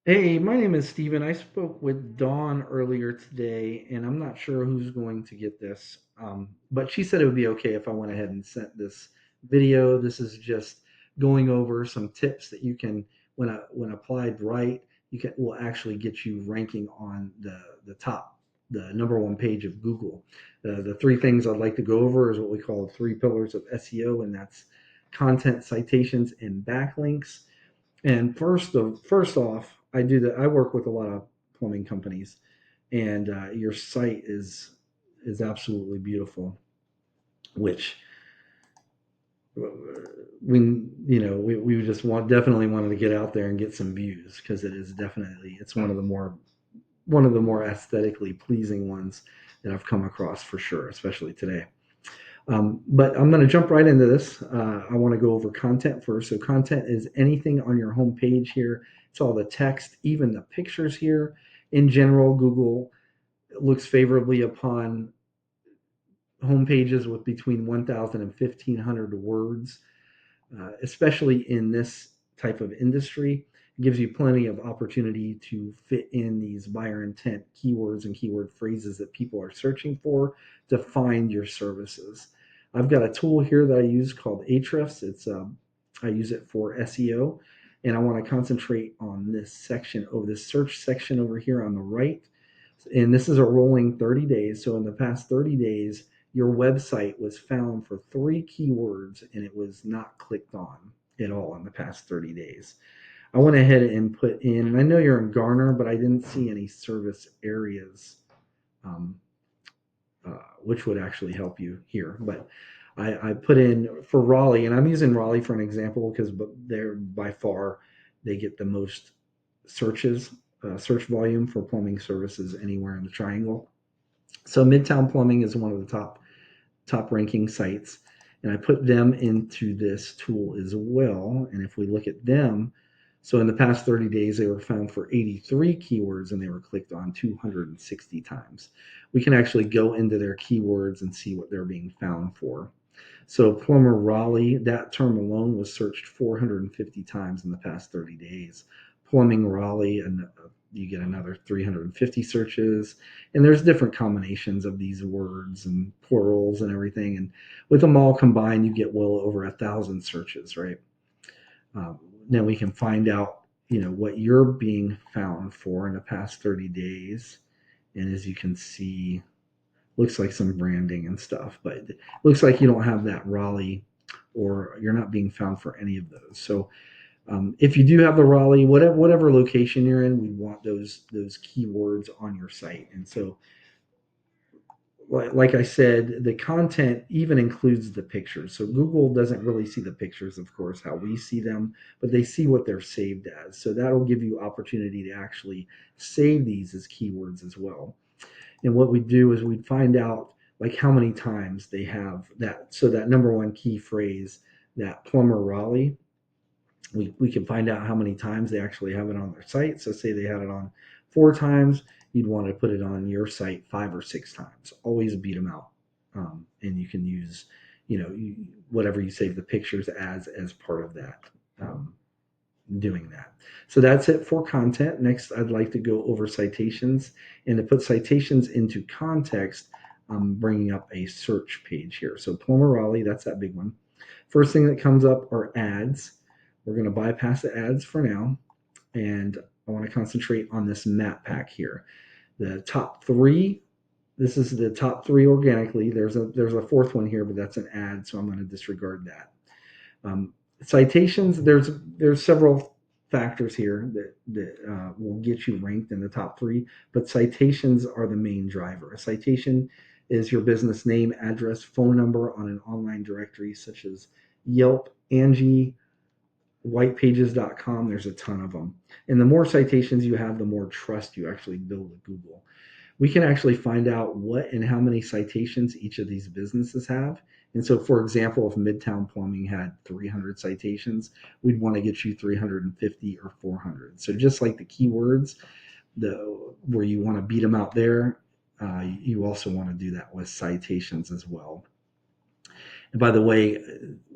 Hey, my name is Steven. I spoke with Dawn earlier today, and I'm not sure who's going to get this, but she said it would be okay if I went ahead and sent this video. This is just going over some tips that you can, when applied right, you can will actually get you ranking on the top, the number one page of Google. The three things I'd like to go over is what we call the three pillars of SEO, and that's content, citations, and backlinks. And first off, I work with a lot of plumbing companies, and your site is absolutely beautiful. Which we we just definitely wanted to get out there and get some views because it's one of the more aesthetically pleasing ones that I've come across for sure, especially today. But I'm going to jump right into this. I want to go over content first. So, content is anything on your home page here. It's all the text, even the pictures here. In general, Google looks favorably upon home pages with between 1,000 and 1,500 words, especially in this type of industry. It gives you plenty of opportunity to fit in these buyer intent keywords and keyword phrases that people are searching for to find your services. I've got a tool here that I use called Ahrefs. I use it for SEO, and I want to concentrate on this section over this search section over here on the right. And this is a rolling 30 days. So in the past 30 days, your website was found for three keywords and it was not clicked on at all in the past 30 days. I went ahead and put in, and I know you're in Garner, but I didn't see any service areas, um, which would actually help you here. But I put in for Raleigh, and I'm using Raleigh for an example because they're by far they get the most searches, search volume for plumbing services anywhere in the triangle. So Midtown Plumbing is one of the top ranking sites, and I put them into this tool as well. And if we look at them, so in the past 30 days, they were found for 83 keywords and they were clicked on 260 times. We can actually go into their keywords and see what they're being found for. So plumber Raleigh, that term alone was searched 450 times in the past 30 days. Plumbing Raleigh, and you get another 350 searches. And there's different combinations of these words and plurals and everything. And with them all combined, you get well over 1,000 searches, right? Then we can find out, what you're being found for in the past 30 days. And as you can see, looks like some branding and stuff, but it looks like you don't have that Raleigh or you're not being found for any of those. So if you do have the Raleigh, whatever location you're in, we want those keywords on your site. And so, like I said, the content even includes the pictures. So Google doesn't really see the pictures, of course, how we see them, but they see what they're saved as. So that'll give you opportunity to actually save these as keywords as well. And what we do is we'd find out like how many times they have that. So that number one key phrase, that plumber Raleigh, we can find out how many times they actually have it on their site. So say they had it on 4 times, you'd want to put it on your site 5 or 6 times. Always beat them out, and you can use, whatever you save the pictures as part of that. Doing that. So that's it for content. Next, I'd like to go over citations. And to put citations into context, I'm bringing up a search page here. So Plumber Raleigh, that's that big one. First thing that comes up are ads. We're going to bypass the ads for now. And I want to concentrate on this map pack here. The top three, this is the top three organically. There's a fourth one here, but that's an ad, so I'm going to disregard that. Citations, there's several factors here that will get you ranked in the top three, but citations are the main driver. A citation is your business name, address, phone number on an online directory such as Yelp, Angie, whitepages.com. There's a ton of them. And the more citations you have, the more trust you actually build with Google. We can actually find out what and how many citations each of these businesses have. And so, for example, if Midtown Plumbing had 300 citations, we'd want to get you 350 or 400. So just like the keywords, where you want to beat them out there, you also want to do that with citations as well. And by the way,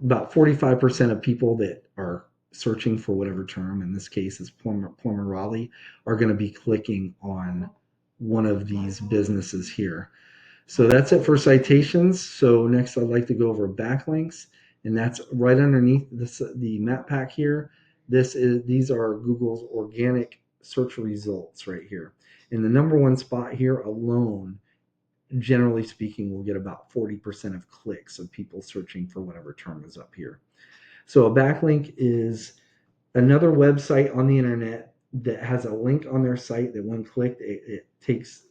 about 45% of people that are searching for whatever term, in this case is plumber Raleigh, are going to be clicking on one of these businesses here. So that's it for citations. So next I'd like to go over backlinks, and that's right underneath the map pack here. These are Google's organic search results right here. And the number one spot here alone, generally speaking, will get about 40% of clicks of people searching for whatever term is up here. So a backlink is another website on the internet that has a link on their site that when clicked, it takes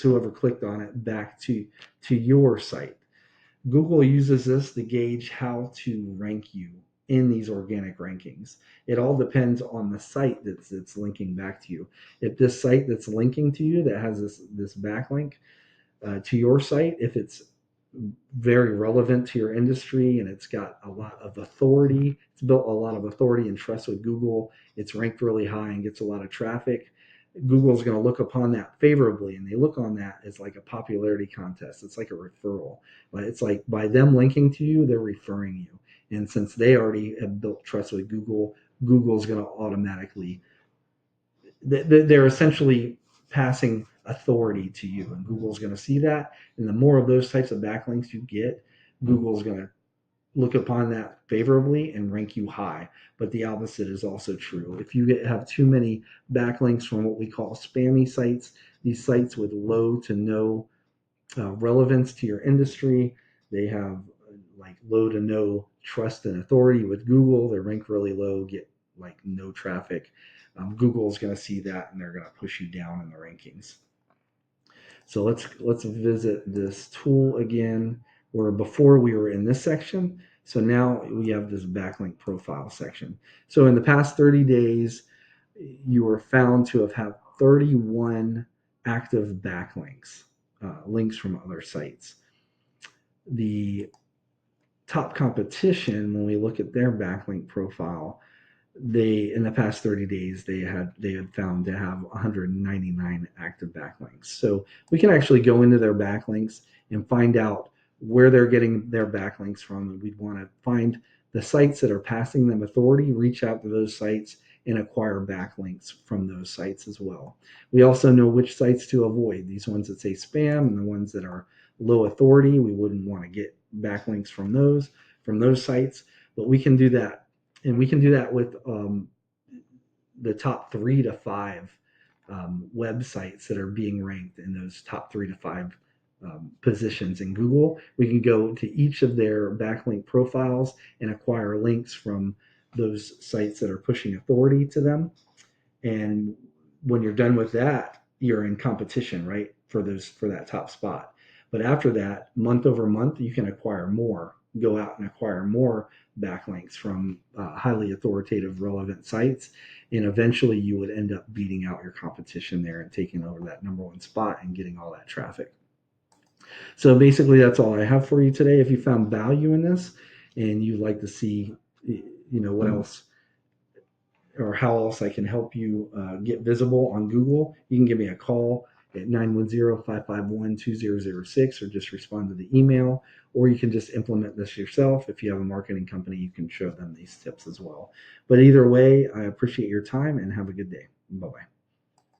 whoever clicked on it back to your site. Google uses this to gauge how to rank you in these organic rankings. It all depends on the site that's linking back to you. If this site that's linking to you that has this backlink to your site, if it's very relevant to your industry and it's got a lot of authority, it's built a lot of authority and trust with Google, it's ranked really high and gets a lot of traffic, Google's going to look upon that favorably, and they look on that as like a popularity contest. It's like a referral. But it's like by them linking to you, they're referring you. And since they already have built trust with Google, Google's going to automatically, they're essentially passing authority to you, and Google's going to see that. And the more of those types of backlinks you get, Google's going to look upon that favorably and rank you high. But the opposite is also true. If you have too many backlinks from what we call spammy sites, these sites with low to no relevance to your industry, they have like low to no trust and authority with Google. They're ranked really low, get like no traffic. Google's going to see that and they're going to push you down in the rankings. So let's visit this tool again, where before we were in this section. So now we have this backlink profile section. So in the past 30 days, you were found to have had 31 active backlinks, links from other sites. The top competition, when we look at their backlink profile, they in the past 30 days they had found to have 199 active backlinks. So we can actually go into their backlinks and find out where they're getting their backlinks from, and we'd want to find the sites that are passing them authority, reach out to those sites and acquire backlinks from those sites as well. We also know which sites to avoid, these ones that say spam and the ones that are low authority. We wouldn't want to get backlinks from those sites, but we can do that. And we can do that with the top 3 to 5 websites that are being ranked in those top 3 to 5 positions in Google. We can go to each of their backlink profiles and acquire links from those sites that are pushing authority to them. And when you're done with that, you're in competition, right, for that top spot. But after that, month over month, you can acquire more. Go out and acquire more backlinks from highly authoritative, relevant sites, and eventually you would end up beating out your competition there and taking over that number one spot and getting all that traffic. So basically, that's all I have for you today. If you found value in this and you'd like to see, what else or how else I can help you get visible on Google, you can give me a call at 910-551-2006 or just respond to the email, or you can just implement this yourself. If you have a marketing company, you can show them these tips as well. But either way, I appreciate your time and have a good day. Bye-bye.